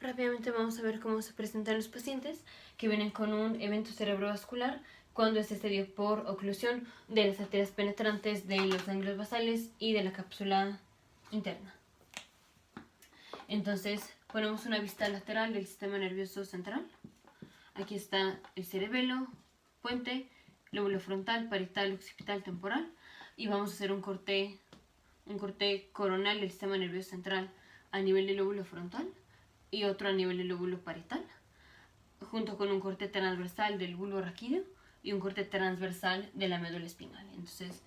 Rápidamente vamos a ver cómo se presentan los pacientes que vienen con un evento cerebrovascular cuando este se dio por oclusión de las arterias penetrantes de los ganglios basales y de la cápsula interna. Entonces ponemos una vista lateral del sistema nervioso central. Aquí está el cerebelo, puente, lóbulo frontal, parietal, occipital, temporal, y vamos a hacer un corte coronal del sistema nervioso central a nivel del lóbulo frontal y otro a nivel del lóbulo parietal, junto con un corte transversal del bulbo raquídeo y un corte transversal de la médula espinal. Entonces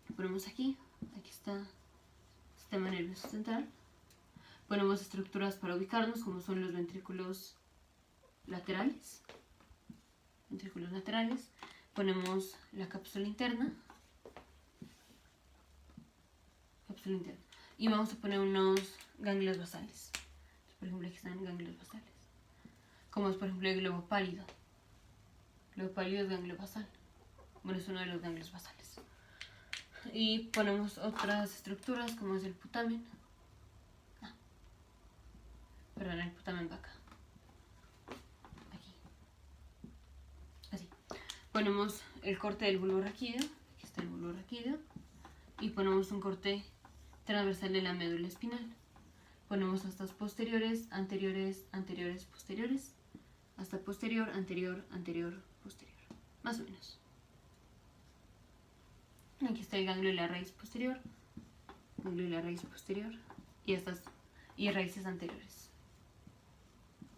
lo ponemos aquí está el sistema nervioso central. Ponemos estructuras para ubicarnos, como son los ventrículos laterales. Ponemos la cápsula interna. Y vamos a poner unos ganglios basales. Por ejemplo, aquí están ganglios basales. Como es, por ejemplo, el globo pálido. El globo pálido es ganglio basal. Bueno, es uno de los ganglios basales. Y ponemos otras estructuras, como es el putamen. El putamen va acá. Aquí. Así. Ponemos el corte del bulbo raquídeo. Aquí está el bulbo raquídeo. Y ponemos un corte transversal de la médula espinal. Ponemos astas posteriores, anteriores, anteriores, posteriores. Hasta posterior, anterior, anterior, posterior. Más o menos. Aquí está el ganglio de la raíz posterior. Ganglio de la raíz posterior. Y raíces anteriores.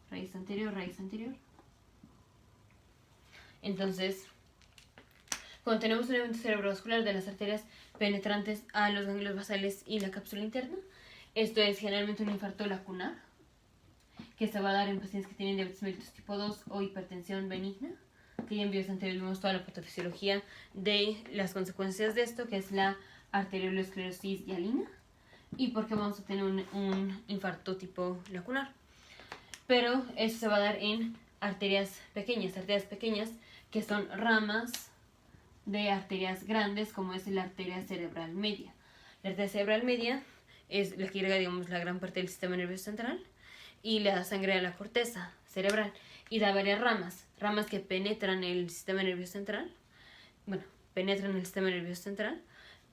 Raíz anterior, raíz anterior. Entonces, cuando tenemos un evento cerebrovascular de las arterias penetrantes a los ganglios basales y la cápsula interna, esto es generalmente un infarto lacunar, que se va a dar en pacientes que tienen diabetes mellitus tipo 2 o hipertensión benigna, que ya en videos anteriores vimos toda la patofisiología de las consecuencias de esto, que es la arteriolosclerosis hialina, y por qué vamos a tener un infarto tipo lacunar. Pero eso se va a dar en arterias pequeñas que son ramas de arterias grandes, como es la arteria cerebral media. La arteria cerebral media es la que irriga, digamos, la gran parte del sistema nervioso central y le da sangre a la corteza cerebral y da varias ramas que penetran el sistema nervioso central,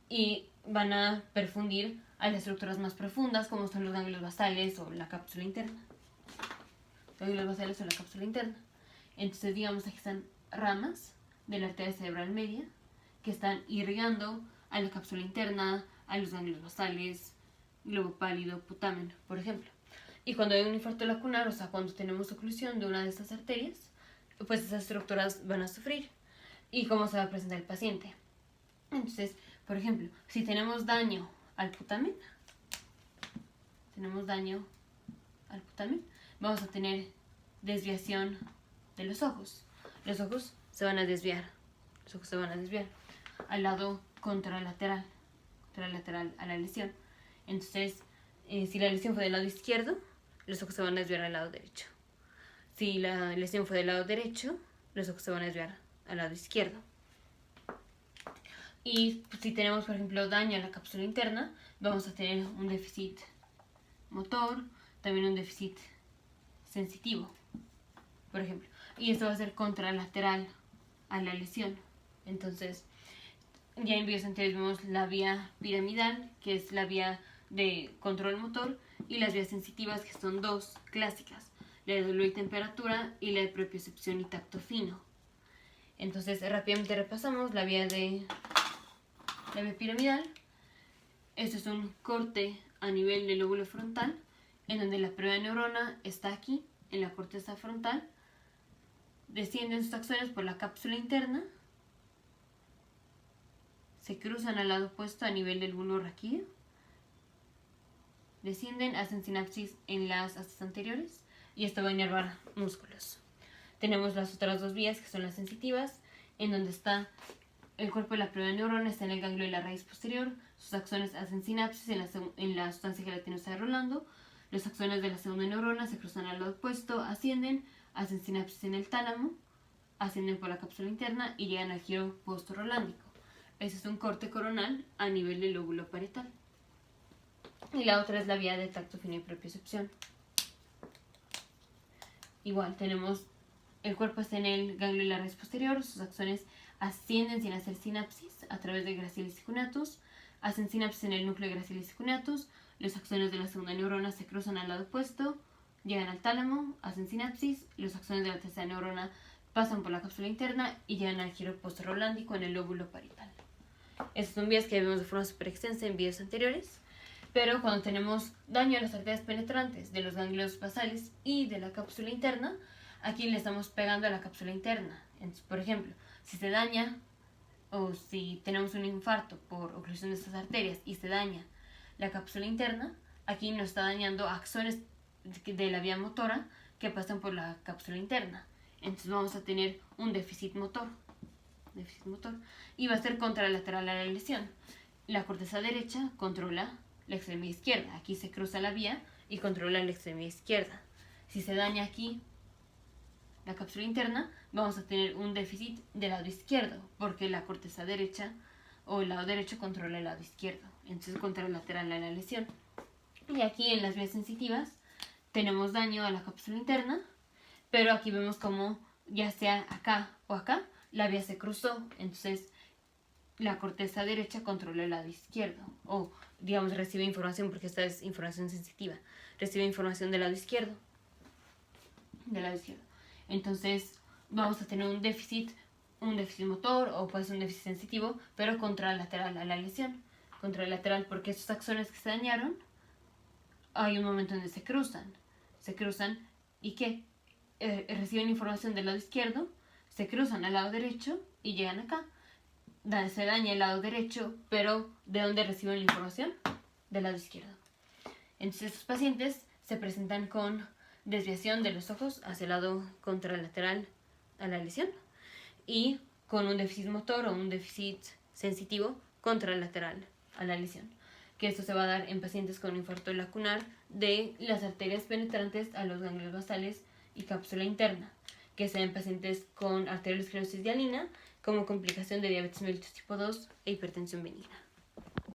y van a perfundir a las estructuras más profundas, como son los ganglios basales o la cápsula interna. Entonces, digamos, aquí están ramas de la arteria cerebral media que están irrigando a la cápsula interna, a los ganglios basales, globo pálido, putamen, por ejemplo. Y cuando hay un infarto lacunar, o sea, cuando tenemos oclusión de una de estas arterias, pues esas estructuras van a sufrir. ¿Y cómo se va a presentar el paciente? Entonces, por ejemplo, si tenemos daño al putamen, vamos a tener desviación de los ojos. Los ojos se van a desviar al lado contralateral a la lesión. Entonces, si la lesión fue del lado izquierdo, los ojos se van a desviar al lado derecho. Si la lesión fue del lado derecho, los ojos se van a desviar al lado izquierdo. Y si tenemos, por ejemplo, daño a la cápsula interna, vamos a tener un déficit motor, también un déficit sensitivo, por ejemplo. Y esto va a ser contralateral a la lesión. Entonces, ya en videos anteriores vimos la vía piramidal, que es la vía de control motor, y las vías sensitivas, que son dos clásicas, la de dolor y temperatura y la de propiocepción y tacto fino. Entonces, rápidamente repasamos la vía piramidal. Esto es un corte a nivel del lóbulo frontal, en donde la primera neurona está aquí, en la corteza frontal. Descienden sus axones por la cápsula interna, se cruzan al lado opuesto a nivel del bulbo raquídeo, descienden, hacen sinapsis en las astas anteriores, y esto va a inervar músculos. Tenemos las otras dos vías, que son las sensitivas, en donde está el cuerpo de la primera neurona, está en el ganglio de la raíz posterior, sus axones hacen sinapsis en la sustancia gelatinosa de Rolando, los axones de la segunda neurona se cruzan al lado opuesto, ascienden, hacen sinapsis en el tálamo, ascienden por la cápsula interna y llegan al giro postrolándico. Ese es un corte coronal a nivel del lóbulo parietal. Y la otra es la vía de tacto fino y propiocepción. igual tenemos, el cuerpo está en el ganglio de la raíz posterior, sus axones ascienden sin hacer sinapsis a través de gracilis cuneatus, hacen sinapsis en el núcleo de gracilis cuneatus, los axones de la segunda neurona se cruzan al lado opuesto, llegan al tálamo, hacen sinapsis, los axones de la tercera neurona pasan por la cápsula interna y llegan al giro postrolándico en el lóbulo parietal. Estas son vías que vimos de forma súper extensa en videos anteriores, pero cuando tenemos daño a las arterias penetrantes de los ganglios basales y de la cápsula interna, aquí le estamos pegando a la cápsula interna. Entonces, por ejemplo, si se daña o si tenemos un infarto por oclusión de estas arterias y se daña la cápsula interna, aquí nos está dañando axones de la vía motora que pasan por la cápsula interna. Entonces vamos a tener un déficit motor y va a ser contralateral a la lesión. La corteza derecha controla la extremidad izquierda. Aquí se cruza la vía y controla la extremidad izquierda. Si se daña aquí la cápsula interna, vamos a tener un déficit del lado izquierdo, porque la corteza derecha o el lado derecho controla el lado izquierdo. Entonces contralateral a la lesión. Y aquí en las vías sensitivas tenemos daño a la cápsula interna, pero aquí vemos como ya sea acá o acá, la vía se cruzó, entonces la corteza derecha controla el lado izquierdo, o digamos recibe información, porque esta es información sensitiva, recibe información del lado izquierdo. Entonces vamos a tener un déficit motor o puede ser un déficit sensitivo, pero contralateral a la lesión. Contralateral porque estos axones que se dañaron, hay un momento donde se cruzan y que reciben información del lado izquierdo, se cruzan al lado derecho y llegan acá. Se daña el lado derecho, pero ¿de dónde reciben la información? Del lado izquierdo. Entonces estos pacientes se presentan con desviación de los ojos hacia el lado contralateral a la lesión y con un déficit motor o un déficit sensitivo contralateral a la lesión, que esto se va a dar en pacientes con infarto lacunar de las arterias penetrantes a los ganglios basales y cápsula interna, que se dan en pacientes con arteriosclerosis hialina como complicación de diabetes mellitus tipo 2 e hipertensión benigna.